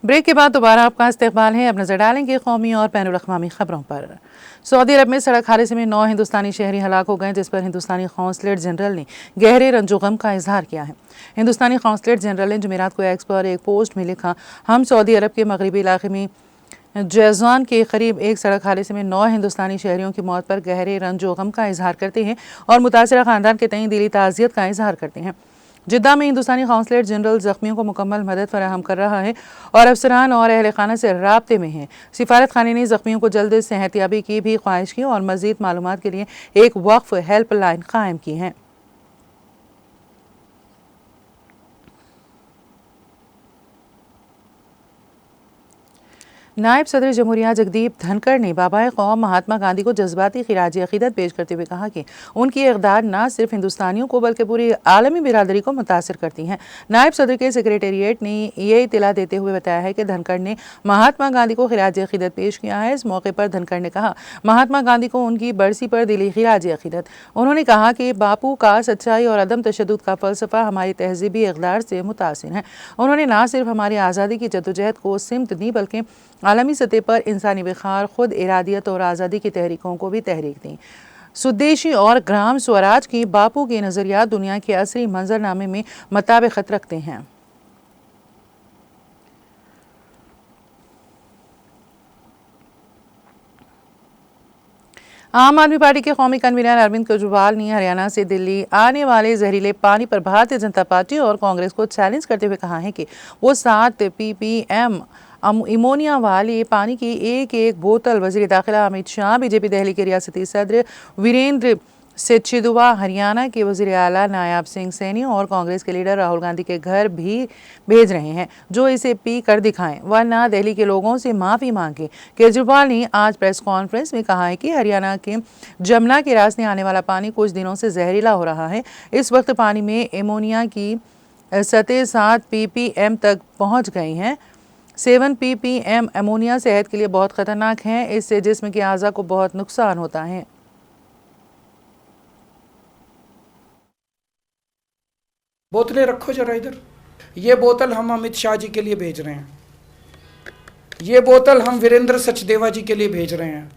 Break के बाद दोबारा आपका इस्तकबाल है। अब नजर डालेंगे कौमी और बैनुल अक़वामी खबरों पर। सऊदी अरब में सड़क हादसे में 9 हिंदुस्तानी शहरी हलाक हो गए, जिस पर हिंदुस्तानी कौंसलेट जनरल ने गहरे रंजो गम का इजहार किया है। हिंदुस्तानी कौंसलेट जनरल ने जुमेरात को एक्स पर एक पोस्ट में लिखा, हम सऊदी अरब के मगरबी इलाके में जैज़ान के करीब एक सड़क हादसे में 9 हिंदुस्तानी शहरियों की मौत पर गहरे रंजो गम का इजहार करते हैं और मुतासिरा ख़ानदान के तईं दिली ताज़ियत का इजहार करते हैं। जिद्दा में हिंदुस्तानी कौंसलेट जनरल जख्मियों को मुकम्मल मदद फराहम कर रहा है और अफसरान और अहल खाना से राब्ते में है। सिफारत खाने ने जख्मियों को जल्द सेहतियाबी की भी ख्वाहिश की और मज़ीद मालूमात के लिए एक वक्फ हेल्पलाइन कायम की है। नायब सदर जमहूरिया जगदीप धनखड़ ने बाबाए कौम महात्मा गांधी को जज्बाती खिराजी अकीदत पेश करते हुए कहा कि उनकी इक़दार न सिर्फ हिंदुस्तानियों को बल्कि पूरी आलमी बिरादरी को मुतासिर करती हैं। नायब सदर के सेक्रेटेरिएट ने यह इतला देते हुए बताया है कि धनखड़ ने महात्मा गांधी को खिराजी अकीदत पेश किया है। इस मौके पर धनखड़ ने कहा, महात्मा गांधी को उनकी बरसी पर दिली खिराजी अकीदत। उन्होंने कहा कि बापू का सच्चाई और अदम तशद्दुद का फ़लसफ़ा हमारी तहजीबी इक़दार से मुतासिर है। उन्होंने न सिर्फ हमारी आज़ादी की जद्दोजहद को सिमत दी बल्कि आलमी सतह पर इंसानी विखार, खुद इरादियत और आज़ादी की तहरीकों को भी तहरीक दी। स्वदेशी और ग्राम स्वराज की बापू के नज़रियात दुनिया के असरी मंजरनामे में मुताबिकत रखते हैं। आम आदमी पार्टी के कौमी कन्वीनर अरविंद केजरीवाल ने हरियाणा से दिल्ली आने वाले जहरीले पानी पर भारतीय जनता पार्टी और कांग्रेस को चैलेंज करते हुए कहा है कि वो 7 ppm इमोनिया वाले पानी की एक बोतल वज़ीर दाखिला अमित शाह, बीजेपी दिल्ली के रियासती सदर वीरेंद्र सेचिदुआ, हरियाणा के वज़ीर आला नायब सिंह सैनी और कांग्रेस के लीडर राहुल गांधी के घर भी भेज रहे हैं, जो इसे पी कर दिखाएं वरना दिल्ली के लोगों से माफ़ी मांगे। केजरीवाल ने आज प्रेस कॉन्फ्रेंस में कहा है कि हरियाणा के जमुना के रास्ते आने वाला पानी कुछ दिनों से जहरीला हो रहा है। इस वक्त पानी में एमोनिया की सतह 7 ppm तक पहुँच गई हैं। 7 ppm अमोनिया सेहत के लिए बहुत ख़तरनाक है। इससे जिस्म के आज़ा को बहुत नुकसान होता है। बोतलें रखो जरा इधर। ये बोतल हम अमित शाह जी के लिए भेज रहे हैं, ये बोतल हम वीरेंद्र सचदेवा जी के लिए भेज रहे हैं,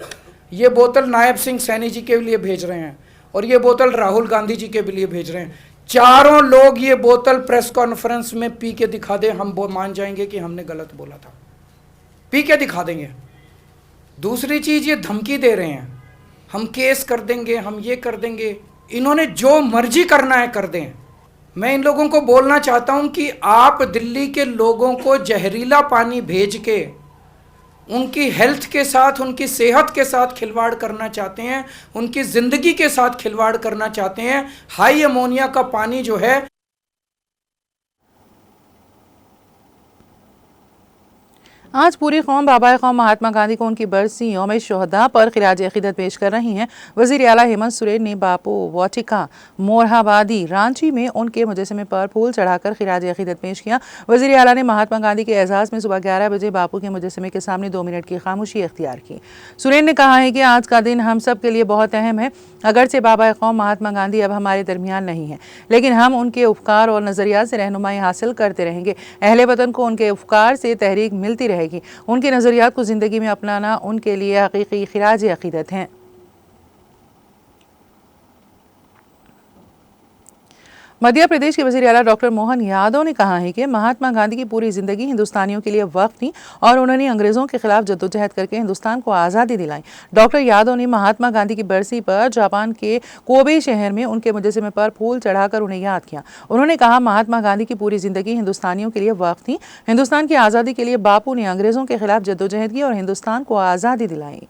ये बोतल नायब सिंह सैनी जी के लिए भेज रहे हैं और ये बोतल राहुल गांधी जी के लिए भेज रहे हैं। चारों लोग ये बोतल प्रेस कॉन्फ्रेंस में पी के दिखा दें, हम मान जाएंगे कि हमने गलत बोला था। पी के दिखा देंगे। दूसरी चीज, ये धमकी दे रहे हैं, हम केस कर देंगे, हम ये कर देंगे। इन्होंने जो मर्जी करना है कर दें। मैं इन लोगों को बोलना चाहता हूं कि आप दिल्ली के लोगों को जहरीला पानी भेज के उनकी हेल्थ के साथ, उनकी सेहत के साथ खिलवाड़ करना चाहते हैं, उनकी ज़िंदगी के साथ खिलवाड़ करना चाहते हैं। हाई अमोनिया का पानी जो है, आज पूरी कौम बाबाए कौम महात्मा गांधी को उनकी बरसी यौम शोहदा पर खिराज अकीदत पेश कर रही हैं। वज़ीर आला हेमंत सोरेन ने बापू वाटिका मोरहाबादी रांची में उनके मुजस्समे पर फूल चढ़ाकर खिराज अकीदत पेश किया। वज़ीर आला ने महात्मा गांधी के एजाज़ में सुबह 11 बजे बापू के मुजस्समे के सामने 2 मिनट की खामोशी इख्तियार की। सोरेन ने कहा है कि आज का दिन हम सब के लिए बहुत अहम है। अगरचे बाबाए कौम महात्मा गांधी अब हमारे दरमियान नहीं है, लेकिन हम उनके उपकार और नज़रिया से रहनुमाई हासिल करते रहेंगे। अहले वतन को उनके उपकार से तहरीक मिलती रहेगी। उनके नज़रियात को ज़िंदगी में अपनाना उनके लिए हकीकी खिराज अकीदत है। मध्य प्रदेश के वज़ीर आला डॉक्टर मोहन यादव ने कहा है कि महात्मा गांधी की पूरी ज़िंदगी हिंदुस्तानियों के लिए वक्फ थी और उन्होंने अंग्रेज़ों के खिलाफ जद्दोजहद करके हिंदुस्तान को आज़ादी दिलाई। डॉक्टर यादव ने महात्मा गांधी की बरसी पर जापान के कोबे शहर में उनके मुजस्समे पर फूल चढ़ाकर उन्हें याद किया। उन्होंने कहा, महात्मा गांधी की पूरी ज़िंदगी हिंदुस्तानियों के लिए वक्फ थी। हिंदुस्तान की आज़ादी के लिए बापू ने अंग्रेज़ों के खिलाफ जद्दोजहद की और हिंदुस्तान को आज़ादी दिलाई।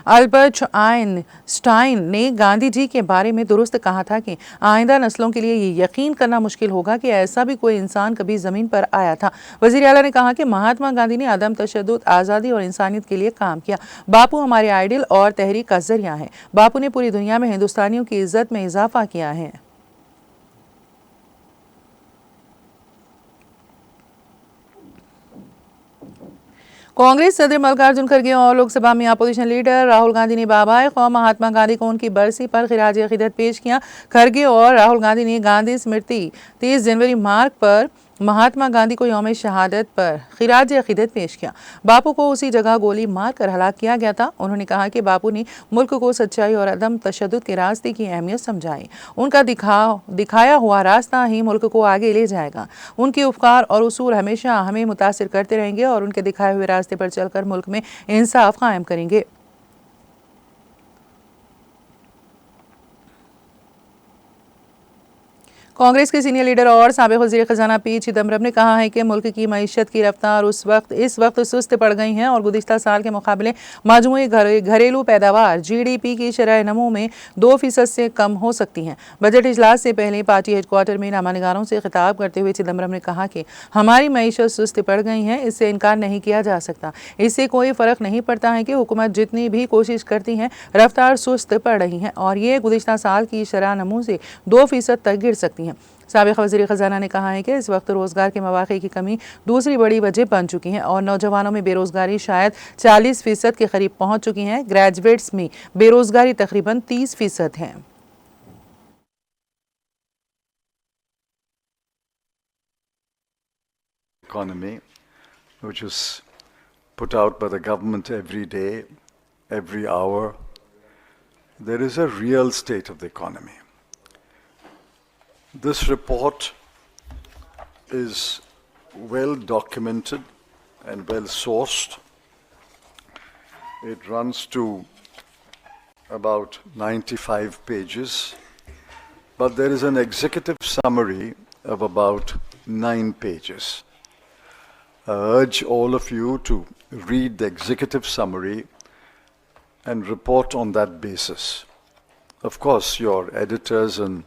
अल्बर्ट आइंस्टाइन ने गांधी जी के बारे में दुरुस्त कहा था कि आइंदा नस्लों के लिए ये यकीन करना मुश्किल होगा कि ऐसा भी कोई इंसान कभी ज़मीन पर आया था। वज़ीर आला ने कहा कि महात्मा गांधी ने अदम तशद्दुद, आज़ादी और इंसानियत के लिए काम किया। बापू हमारे आइडियल और तहरीक का ज़रिया है। बापू ने पूरी दुनिया में हिंदुस्तानियों की इज़्ज़त में इजाफा किया है। कांग्रेस सदर मल्लिकार्जुन खड़गे और लोकसभा में अपोजिशन लीडर राहुल गांधी ने बाबाए कौम महात्मा गांधी को उनकी बरसी पर खिराज अकीदत पेश किया। खड़गे और राहुल गांधी ने गांधी स्मृति 30 जनवरी मार्ग पर महात्मा गांधी को यौम शहादत पर खिराज अकीदत पेश किया। बापू को उसी जगह गोली मारकर हलाक किया गया था। उन्होंने कहा कि बापू ने मुल्क को सच्चाई और अदम तशद्दुद के रास्ते की अहमियत समझाई। उनका दिखाया हुआ रास्ता ही मुल्क को आगे ले जाएगा। उनके उपकार और उसूल हमेशा हमें मुतासिर करते रहेंगे और उनके दिखाए हुए रास्ते पर चलकर मुल्क में इंसाफ कायम करेंगे। कांग्रेस के सीनियर लीडर और साबिक़ वज़ीर ख़ज़ाना पी चिदम्बरम ने कहा है कि मुल्क की मईशत की रफ्तार इस वक्त सुस्त पड़ गई हैं और गुज़िश्ता साल के मुकाबले मजमूई घरेलू पैदावार GDP की शरह नमू में 2% से कम हो सकती हैं। बजट इजलास से पहले पार्टी हेडक्वार्टर में नामानिगारों से खिताब करते हुए चिदम्बरम ने कहा कि हमारी मईशत सुस्त पड़ गई है, इससे इनकार नहीं किया जा सकता। इससे कोई फ़र्क नहीं पड़ता है कि हुकूमत जितनी भी कोशिश करती है रफ्तार सुस्त पड़ रही है और ये गुज़िश्ता साल की शरह नमू से 2% तक गिर सकती है। साबिक़ वज़ीर ख़ज़ाना ने कहा है कि इस वक्त रोज़गार के मौक़े की कमी दूसरी बड़ी वजह बन चुकी है और नौजवानों में बेरोज़गारी शायद 40% के करीब पहुँच चुकी है। ग्रेजुएट्स में बेरोज़गारी तकरीबन 30% है। Economy, which is put out by the government every day, every hour, there is a real state of the economy. This report is well documented and well sourced. It runs to about 95 pages, but there is an executive summary of about 9 pages. I urge all of you to read the executive summary and report on that basis. Of course, your editors and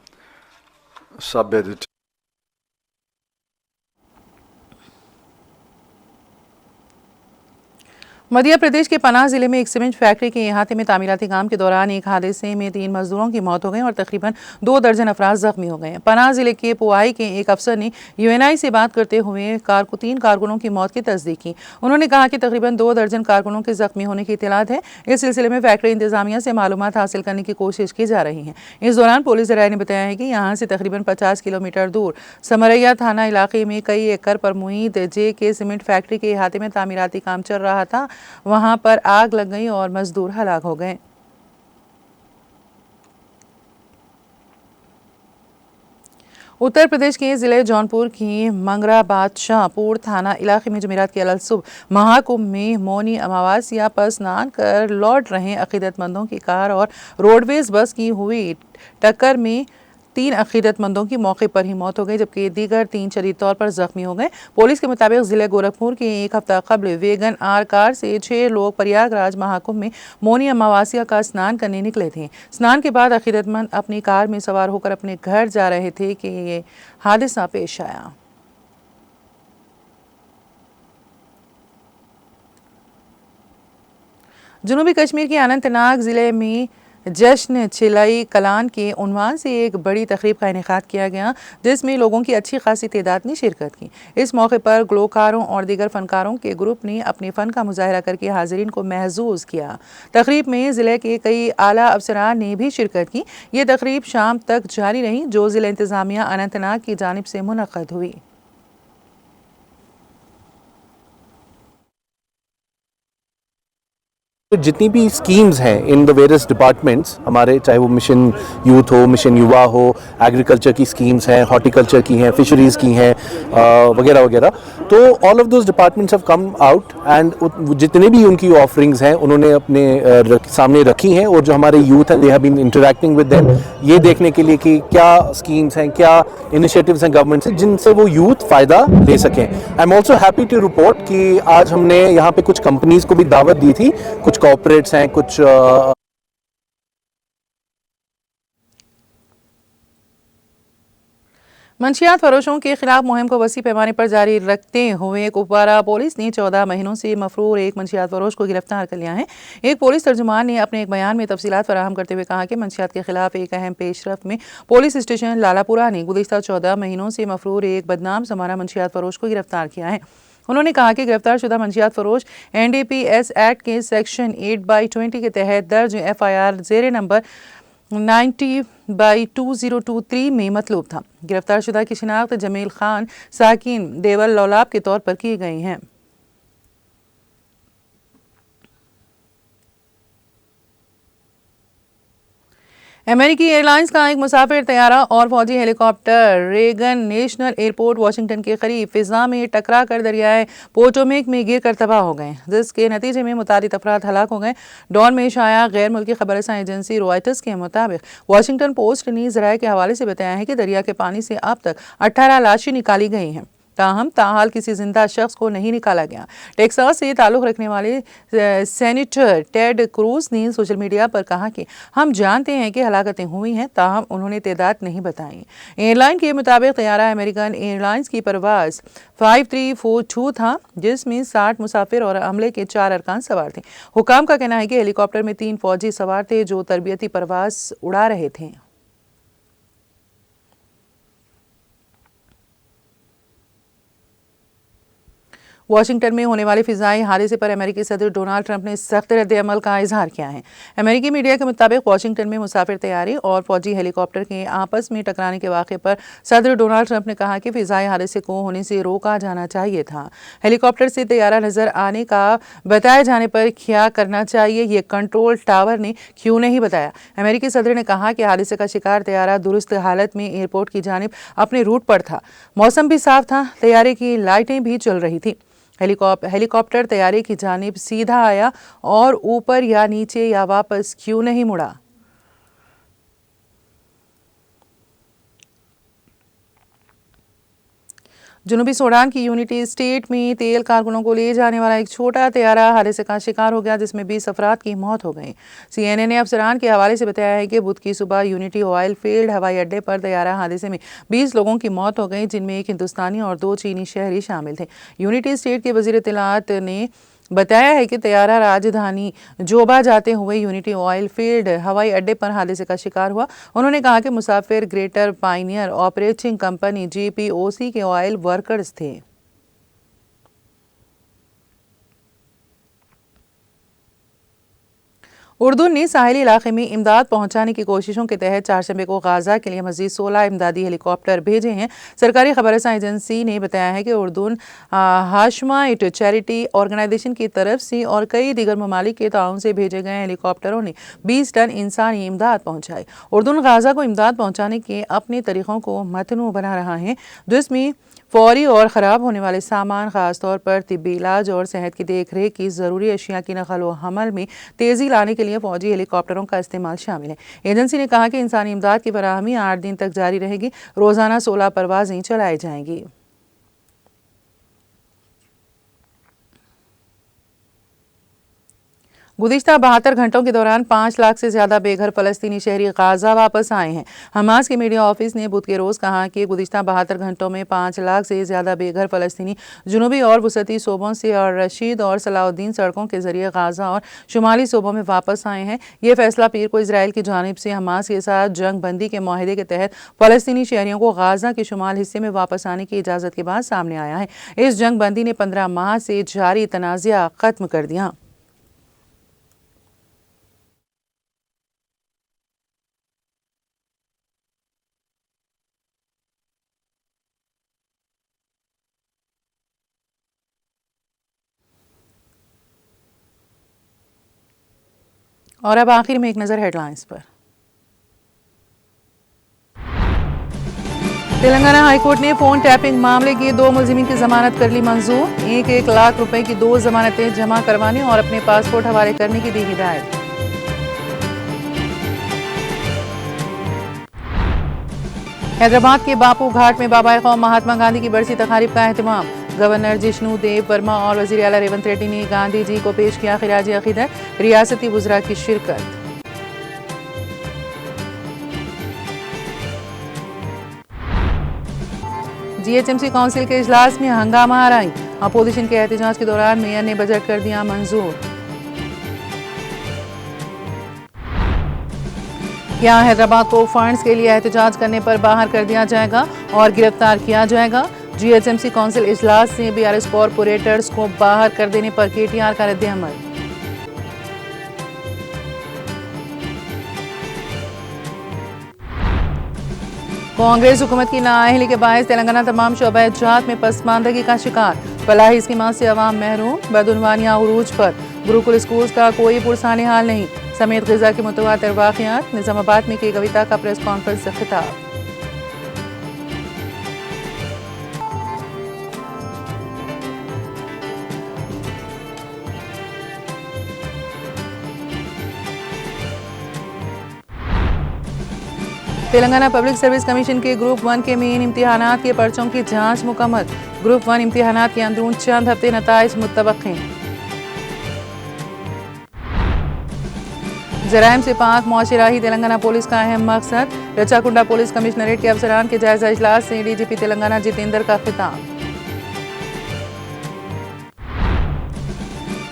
sub-editors Madhya Pradesh के पनाह जिले में एक cement factory के अहाते में तामीराती काम के दौरान एक हादसे में 3 मजदूरों की मौत हो गई और तकरीबन 2 दर्जन अफराद जख्मी हो गए। पनाह जिले के पुआई के एक अफसर ने UNI से बात करते हुए 3 कारकुनों की मौत की तस्दीक की। उन्होंने कहा कि तकरीबन 2 दर्जन कारकुनों के जख्मी होने की इत्तलात है। इस सिलसिले में फैक्ट्री इंतजामिया से मालूमात हासिल करने की कोशिश की जा रही है। इस दौरान पुलिस ज़राए ने बताया है कि यहाँ से तकरीबन 50 किलोमीटर दूर समरैया थाना इलाके में कई एकड़ पर मुईद जे के सीमेंट फैक्ट्री के अहाते में तामीराती काम चल रहा था। वहां पर आग लग गई और मजदूर हलाक हो गए। उत्तर प्रदेश के ज़िले जौनपुर की मंगरा बादशाहपुर थाना इलाके में जुमेरात की अलसुबह महाकुंभ में मौनी अमावस्या पर स्नान कर लौट रहे अकीदतमंदों की कार और रोडवेज बस की हुई टक्कर में 3 अकीदतमंदों की मौके पर ही मौत हो गई, जबकि दीगर 3 शदीद तौर पर जख्मी हो गए। पुलिस के मुताबिक जिले गोरखपुर के एक हफ्ता कबल वेगन आर कार से 6 लोग प्रयागराज महाकुंभ में मौनी अमावस्या का स्नान करने निकले थे। स्नान के बाद अकीदतमंद अपनी कार में सवार होकर अपने घर जा रहे थे कि ये हादसा पेश आया। जनूबी कश्मीर के अनंतनाग जिले में जश्न चिलाई कलान के उन्वान से एक बड़ी तकरीब का इनेकाद किया गया, जिसमें लोगों की अच्छी खासी तादाद ने शिरकत की। इस मौके पर ग्लोकारों और दीगर फनकारों के ग्रुप ने अपने फ़न का मुजाहरा करके हाज़रीन को महजूज़ किया। तकरीब में ज़िले के कई आला अफसरान ने भी शिरकत की। ये तकरीब शाम तक जारी रही, जो ज़िला इंतज़ामिया अनंतनाग की जानिब से मुनक़्क़द हुई। जितनी भी स्कीम्स हैं इन द वेरियस डिपार्टमेंट्स हमारे, चाहे वो मिशन यूथ हो, मिशन युवा हो, एग्रीकल्चर की स्कीम्स हैं, हॉर्टिकल्चर की हैं, फिशरीज़ की हैं, वगैरह वगैरह, तो all of those departments have come out and जितने भी उनकी ऑफरिंग्स हैं उन्होंने अपने सामने रखी हैं और जो हमारे यूथ हैं they have been interacting with them, ये देखने के लिए कि क्या स्कीम्स हैं, क्या इनिशिएटिव्स हैं गवर्नमेंट से जिनसे वो यूथ फ़ायदा ले सकें। I am also happy to report कि आज हमने यहाँ पे कुछ कंपनीज़ को भी दावत दी थी, कुछ कॉर्पोरेट्स हैं, कुछ मंशियात फरोशों के खिलाफ मुहिम को वसी पैमाने पर जारी रखते हुए कुपवारा पुलिस ने 14 महीनों से मफरूर एक मंशियात फरोश को गिरफ्तार कर लिया है। एक पुलिस तर्जुमान ने अपने एक बयान में तफसीलात फराहम करते हुए कहा कि मंशियात के खिलाफ एक अहम पेशरफ में पुलिस स्टेशन लालापुरा ने गुज़िश्ता 14 महीनों से मफरूर एक बदनाम ज़माना मंशियात फरोश को गिरफ्तार किया है। उन्होंने कहा कि गिरफ्तार शुदा मंशियात फरोश NDPS एक्ट के सेक्शन 8/20 के तहत दर्ज FIR ज़ेर नंबर 90/2023 में मतलूब था। गिरफ्तार शुदा की शिनाख्त जमील खान साकिन देवल लौलाब के तौर पर की गई है। अमेरिकी एयरलाइंस का एक मुसाफिर तैयारा और फौजी helicopter Reagan National Airport Washington के करीब फिजा में टकरा कर दरियाए पोटोमेक में गिर कर तबाह हो गए, जिसके नतीजे में मुतादिद अफराद हलाक हो गए। डॉन में शाया गैर मुल्की खबरसां एजेंसी रॉयटर्स के मुताबिक वाशिंगटन पोस्ट ने ज़राए के हवाले से बताया है कि दरिया के पानी से अब तक 18 लाशें निकाली गई हैं, ताहम ताहाल किसी जिंदा शख्स को नहीं निकाला गया। टेक्सास से ताल्लुक़ रखने वाले सेनेटर टेड क्रूज ने सोशल मीडिया पर कहा कि हम जानते हैं कि हलाकतें हुई हैं, ताहम उन्होंने तादाद नहीं बताई। एयरलाइन के मुताबिक तैयारा अमेरिकन एयरलाइंस की परवाज़ 5342 था, जिसमें 60 मुसाफिर और अमले के 4 अरकान सवार थे। हुकाम का कहना है कि हेलीकॉप्टर में 3 फौजी सवार थे जो तरबियती परवाज़ उड़ा रहे थे। वाशिंगटन में होने वाले फिजाई हादसे पर अमेरिकी सदर डोनाल्ड ट्रंप ने सख्त रद्द-ए-अमल का इजहार किया है। अमेरिकी मीडिया के मुताबिक वाशिंगटन में मुसाफिर तैयारी और फौजी हेलीकॉप्टर के आपस में टकराने के वाक़े पर सदर डोनाल्ड ट्रंप ने कहा कि फिजाई हादसे को होने से रोका जाना चाहिए था। हेलीकॉप्टर से तैयारा नजर आने का बताए जाने पर क्या करना चाहिए, ये कंट्रोल टावर ने क्यों नहीं बताया। अमेरिकी सदर ने कहा कि हादसे का शिकार तैयारा दुरुस्त हालत में एयरपोर्ट की जानिब अपने रूट पर था, मौसम भी साफ था, तैयारे की लाइटें भी चल रही थी। हेलीकॉप्टर तैयारी की जानिब सीधा आया और ऊपर या नीचे या वापस क्यों नहीं मुड़ा। जनूबी सूडान की यूनिटी स्टेट में तेल कारकुनों को ले जाने वाला एक छोटा तैयारा हादसे का शिकार हो गया, जिसमें 20 अफराद की मौत हो गई। CNN ने अफसरान के हवाले से बताया है कि बुध की सुबह यूनिटी ऑयल फील्ड हवाई अड्डे पर तैयारा हादसे में 20 लोगों की मौत हो गई, जिनमें एक हिंदुस्तानी और 2 चीनी शहरी शामिल थे। यूनिटी स्टेट के वजीर इत्तलात ने बताया है कि तैयारा राजधानी जोबा जाते हुए यूनिटी ऑयल फील्ड हवाई अड्डे पर हादसे का शिकार हुआ। उन्होंने कहा कि मुसाफिर greater pioneer operating company GPOC के ऑयल वर्कर्स थे। उर्दून ने साहिली इलाके में इमदाद पहुंचाने की कोशिशों के तहत चारशंबे को गाजा के लिए मजीद 16 इमदादी हेलीकॉप्टर भेजे हैं। सरकारी खबरसां एजेंसी ने बताया है कि उर्दून हाशमाइट चैरिटी ऑर्गेनाइजेशन की तरफ से और कई दीगर ममालिक के ताउन से भेजे गए हेलीकॉप्टरों ने 20 टन इंसानी इमदाद पहुंचाई। उर्दून गाजा को इमदाद पहुंचाने के अपने तरीक़ों को मतनू बना रहा है, जिसमें फौरी और ख़राब होने वाले सामान, ख़ासतौर पर तिब्बी इलाज और सेहत की देख रेख की ज़रूरी अशिया की नकल व हमल में तेज़ी लाने के लिए फ़ौजी हेलीकॉप्टरों का इस्तेमाल शामिल है। एजेंसी ने कहा कि इंसानी इमदाद की फराहमी 8 दिन तक जारी रहेगी। रोज़ाना 16 परवाज़ें चलाई जाएंगी। गुज़िश्ता 72 घंटों के दौरान 5 लाख से ज़्यादा बेघर फ़लस्तीनी शहरी गाज़ा वापस आए हैं। हमास के मीडिया ऑफिस ने बुध के रोज़ कहा कि गुज़िश्ता 72 घंटों में 5 लाख से ज़्यादा बेघर फ़लस्तीनी जुनूबी और वसती सूबों से और रशीद और सलाउद्दीन सड़कों के ज़रिए गाज़ा और शुमाली सूबों में वापस आए हैं। ये फैसला पीर को इसराइल की जानिब से हमास के साथ जंग बंदी के माहदे के तहत फ़लस्तीनी शहरियों को गाज़ा के शुमाल हिस्से में वापस आने की इजाज़त के बाद सामने आया है। इस जंग बंदी ने 15 माह से जारी तनाज़ा ख़त्म कर दिया। और अब आखिर में एक नज़र हेडलाइंस पर। तेलंगाना हाईकोर्ट ने फोन टैपिंग मामले के 2 मुलजिमीन की जमानत कर ली मंजूर। 1-1 लाख रुपए की 2 जमानतें जमा करवाने और अपने पासपोर्ट हवाले करने की दी हिदायत। हैदराबाद के बापू घाट में बाबा कौम महात्मा गांधी की बरसी तकारीब का एहतमाम। गवर्नर जिष्णु देव वर्मा और वज़ीर आला रेवंत रेड्डी ने गांधी जी को पेश किया खिराज अकीदत। रियासती वुज़रा की शिरकत। GHMC काउंसिल के इजलास में हंगामा आराई। अपोजिशन के एहतजाज के दौरान मेयर ने बजट कर दिया मंजूर। यहाँ हैदराबाद को फंड्स के लिए एहतजाज करने पर बाहर कर दिया जाएगा और गिरफ्तार किया जाएगा। GHMC काउंसिल इजलास से BRS कॉरपोरेटर्स को बाहर कर देने पर KTR का रद्द-ए-अमल। कांग्रेस हुकूमत की नाअहली के बायस तेलंगाना तमाम शोबा जात में पसमानदगी का शिकार। फलाही स्कीमात से अवाम महरूम। बदउनवानिया उरूज पर। गुरुकुल स्कूल्स का कोई पुरसानी हाल नहीं समेत ग़िज़ा की मुतवातिर वाक़ियात। निज़ामाबाद में की कविता का प्रेस कॉन्फ्रेंस से खिताब। तेलंगाना पब्लिक सर्विस कमीशन के ग्रुप 1 के मेन इम्तिहानात के पर्चों की जांच मुकम्मल। ग्रुप 1 इम्तिहानात के अंदरून चंद हफ्ते नताइज मुत्तवक्किन। जराइम से पाक मुआशरा ही तेलंगाना पुलिस का अहम मकसद। रचाकुंडा पुलिस कमिश्नरेट के अफसरान के जायजा इजलास से डीजीपी तेलंगाना जितेंद्र का खिताब।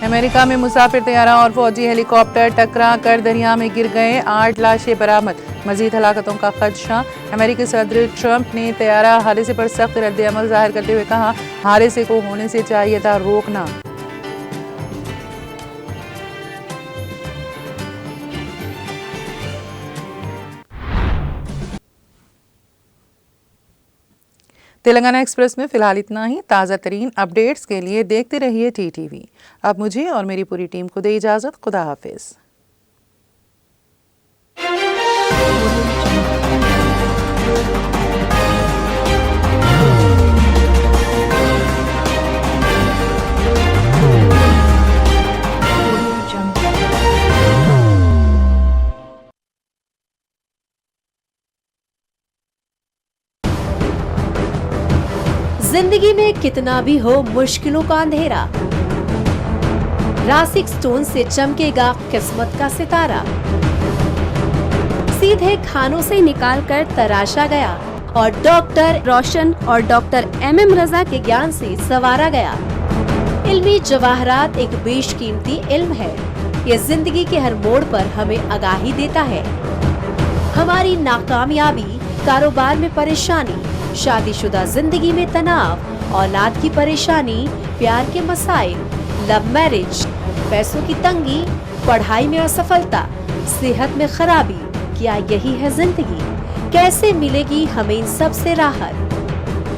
अमेरिका में मुसाफिर तैयारा और फौजी हेलीकॉप्टर टकरा कर दरिया में गिर गए। 8 लाशें बरामद। मजीद हलाकतों का खदशा। अमेरिकी सदर ट्रंप ने तैयारा हादसे पर सख्त रद्द-ए-अमल जाहिर करते हुए कहा, हादसे को होने से चाहिए था रोकना। तेलंगाना एक्सप्रेस में फिलहाल इतना ही। ताज़ा तरीन अपडेट्स के लिए देखते रहिए TTV। अब मुझे और मेरी पूरी टीम को दे इजाज़त। खुदा हाफिज़। जिंदगी में कितना भी हो मुश्किलों का अंधेरा, रासिक स्टोन से चमकेगा किस्मत का सितारा। सीधे खानों से निकालकर तराशा गया और डॉक्टर रोशन और डॉक्टर MM रजा के ज्ञान से संवारा गया। इल्मी जवाहरात एक बेशकीमती इल्म है। ये जिंदगी के हर मोड़ पर हमें आगाही देता है। हमारी नाकामयाबी, कारोबार में परेशानी, शादीशुदा जिंदगी में तनाव, औलाद की परेशानी, प्यार के मसाइल, लव मैरिज, पैसों की तंगी, पढ़ाई में असफलता, सेहत में खराबी, क्या यही है जिंदगी? कैसे मिलेगी हमें इन सब से राहत?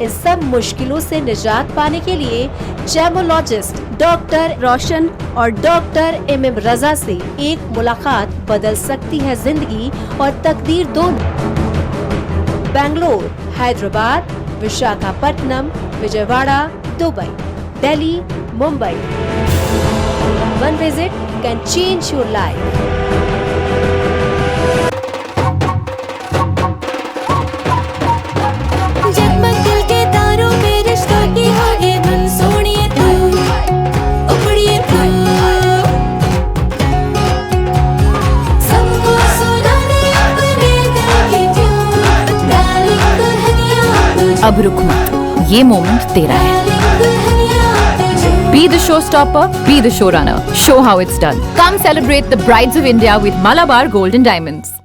इन सब मुश्किलों से निजात पाने के लिए जेमोलॉजिस्ट डॉक्टर रोशन और डॉक्टर MM रजा से एक मुलाकात बदल सकती है जिंदगी और तकदीर दोनों। Bangalore, Hyderabad, Visakhapatnam, Vijayawada, Dubai, Delhi, Mumbai. One visit can change your life. जगमग दिल के तारों में रिश्तों की होगी धुन, सोनिए तू, उपड़िए तू, सबको सुनाने अपने दिल की ट्यून, डार्लिंग दुल्हनिया तुझे, अब रुक मत, ये मोमेंट तेरा है। डार्लिंग दुल्हनिया तुझे। Be the showstopper, be the showrunner. Show how it's done. Come celebrate the brides of India with Malabar Gold and Diamonds.